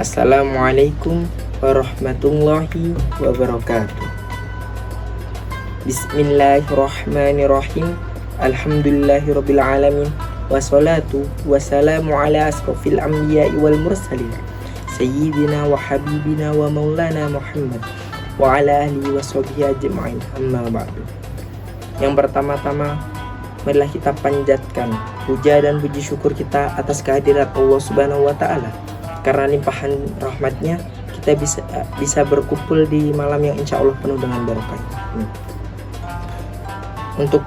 Assalamualaikum warahmatullahi wabarakatuh. Bismillahirrahmanirrahim. Alhamdulillahirabbil alamin. Wassalatu wassalamu ala asrofil anbiya'i wal mursalin sayyidina wa habibina wa maulana Muhammad wa ala alihi wa sahbihi ajma'in, amma ba'du. Yang pertama-tama, marilah kita panjatkan puja dan puji syukur kita atas kehadirat Allah Subhanahu wa Ta'ala. Karena limpahan rahmatnya kita bisa berkumpul di malam yang insya Allah penuh dengan barokah. Untuk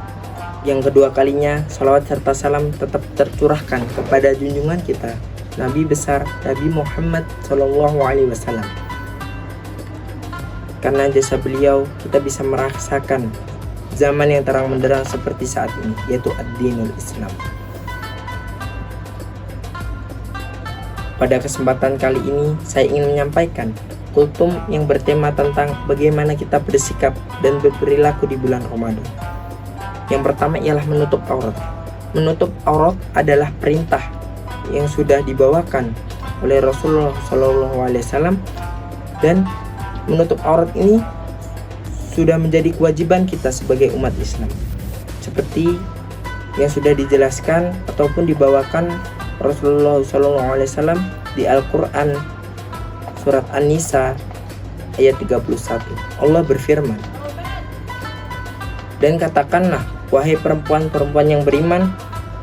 yang kedua kalinya, salawat serta salam tetap tercurahkan kepada junjungan kita, Nabi besar Nabi Muhammad SAW. Karena jasa beliau kita bisa merasakan zaman yang terang benderang seperti saat ini, yaitu ad-dinul Islam. Pada kesempatan kali ini, saya ingin menyampaikan kultum yang bertema tentang bagaimana kita bersikap dan berperilaku di bulan Ramadan. Yang pertama ialah menutup aurat. Menutup aurat adalah perintah yang sudah dibawakan oleh Rasulullah SAW, dan menutup aurat ini sudah menjadi kewajiban kita sebagai umat Islam, seperti yang sudah dijelaskan ataupun dibawakan Rasulullah SAW di Al-Quran surat An-Nisa ayat 31. Allah berfirman, "Dan katakanlah, wahai perempuan-perempuan yang beriman,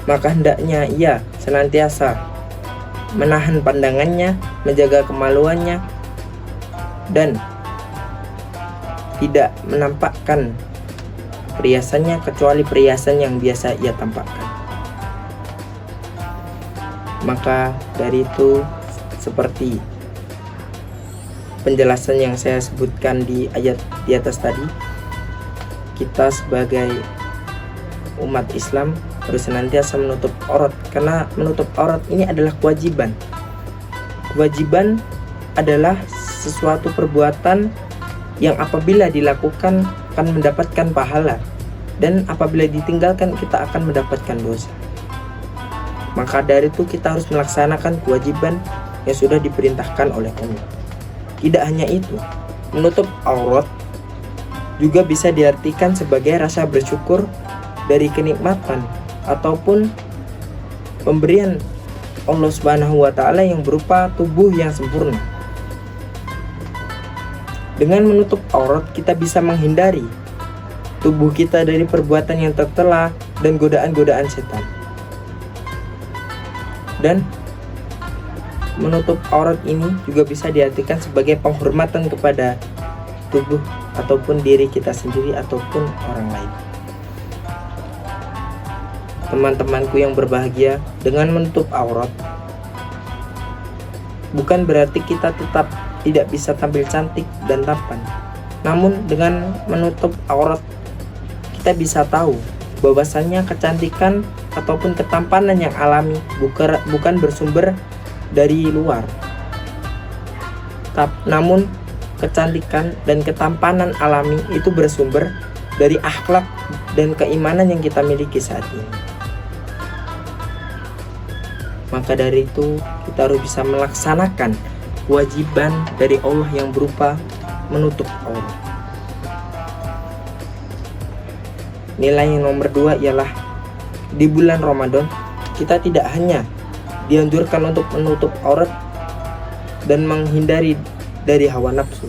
maka hendaknya ia senantiasa menahan pandangannya, menjaga kemaluannya, dan tidak menampakkan perhiasannya kecuali perhiasan yang biasa ia tampakkan." Maka dari itu, seperti penjelasan yang saya sebutkan di ayat di atas tadi, kita sebagai umat Islam harus senantiasa menutup aurat, karena menutup aurat ini adalah kewajiban. Kewajiban adalah sesuatu perbuatan yang apabila dilakukan akan mendapatkan pahala, dan apabila ditinggalkan kita akan mendapatkan dosa. Maka dari itu kita harus melaksanakan kewajiban yang sudah diperintahkan oleh Allah. Tidak hanya itu, menutup aurat juga bisa diartikan sebagai rasa bersyukur dari kenikmatan ataupun pemberian Allah Subhanahu wa Ta'ala yang berupa tubuh yang sempurna. Dengan menutup aurat kita bisa menghindari tubuh kita dari perbuatan yang tercela dan godaan-godaan setan. Dan menutup aurat ini juga bisa diartikan sebagai penghormatan kepada tubuh ataupun diri kita sendiri ataupun orang lain. Teman-temanku yang berbahagia, dengan menutup aurat bukan berarti kita tetap tidak bisa tampil cantik dan tampan. Namun dengan menutup aurat kita bisa tahu bahwasannya kecantikan ataupun ketampanan yang alami bukan bersumber dari luar, namun kecantikan dan ketampanan alami itu bersumber dari akhlak dan keimanan yang kita miliki saat ini. Maka dari itu kita harus bisa melaksanakan kewajiban dari Allah yang berupa menutup aurat. Nilai yang nomor 2 ialah di bulan Ramadan kita tidak hanya dianjurkan untuk menutup aurat dan menghindari dari hawa nafsu,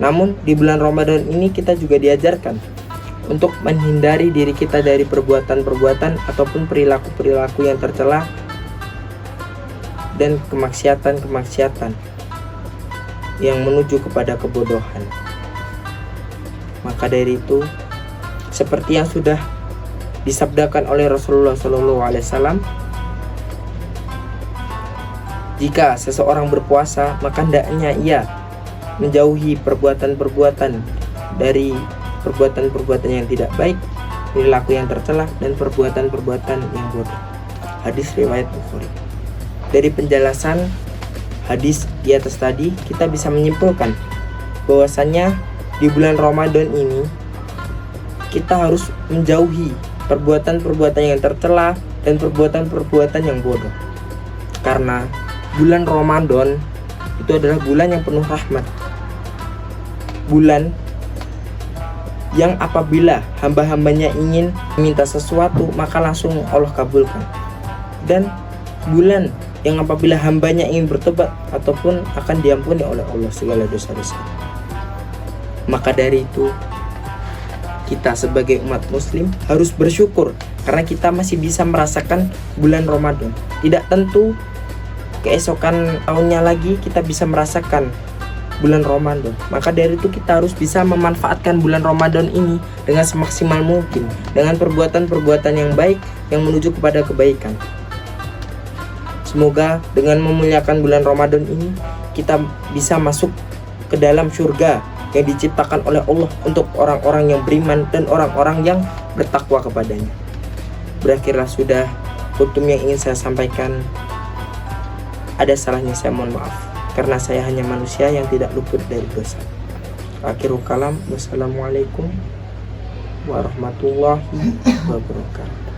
namun di bulan Ramadan ini kita juga diajarkan untuk menghindari diri kita dari perbuatan-perbuatan ataupun perilaku-perilaku yang tercela dan kemaksiatan-kemaksiatan yang menuju kepada kebodohan. Maka dari itu, seperti yang sudah disabdakan oleh Rasulullah SAW, jika seseorang berpuasa maka hendaknya ia menjauhi perbuatan-perbuatan dari perbuatan-perbuatan yang tidak baik, perilaku yang tercela, dan perbuatan-perbuatan yang bodoh. Hadis riwayat Bukhari. Dari penjelasan hadis di atas tadi, kita bisa menyimpulkan bahwasannya di bulan Ramadan ini kita harus menjauhi perbuatan-perbuatan yang tercela dan perbuatan-perbuatan yang bodoh. Karena bulan Ramadan itu adalah bulan yang penuh rahmat, bulan yang apabila hamba-hambanya ingin meminta sesuatu maka langsung Allah kabulkan, dan bulan yang apabila hambanya ingin bertobat ataupun akan diampuni oleh Allah segala dosa-dosa. Maka dari itu kita sebagai umat muslim harus bersyukur karena kita masih bisa merasakan bulan Ramadan. Tidak tentu keesokan tahunnya lagi kita bisa merasakan bulan Ramadan. Maka dari itu kita harus bisa memanfaatkan bulan Ramadan ini dengan semaksimal mungkin, dengan perbuatan-perbuatan yang baik yang menuju kepada kebaikan. Semoga dengan memuliakan bulan Ramadan ini kita bisa masuk ke dalam surga yang diciptakan oleh Allah untuk orang-orang yang beriman dan orang-orang yang bertakwa kepadanya. Berakhirlah sudah hukum yang ingin saya sampaikan. Ada salahnya saya mohon maaf, karena saya hanya manusia yang tidak luput dari dosa. Akhirul kalam, wassalamualaikum warahmatullahi wabarakatuh.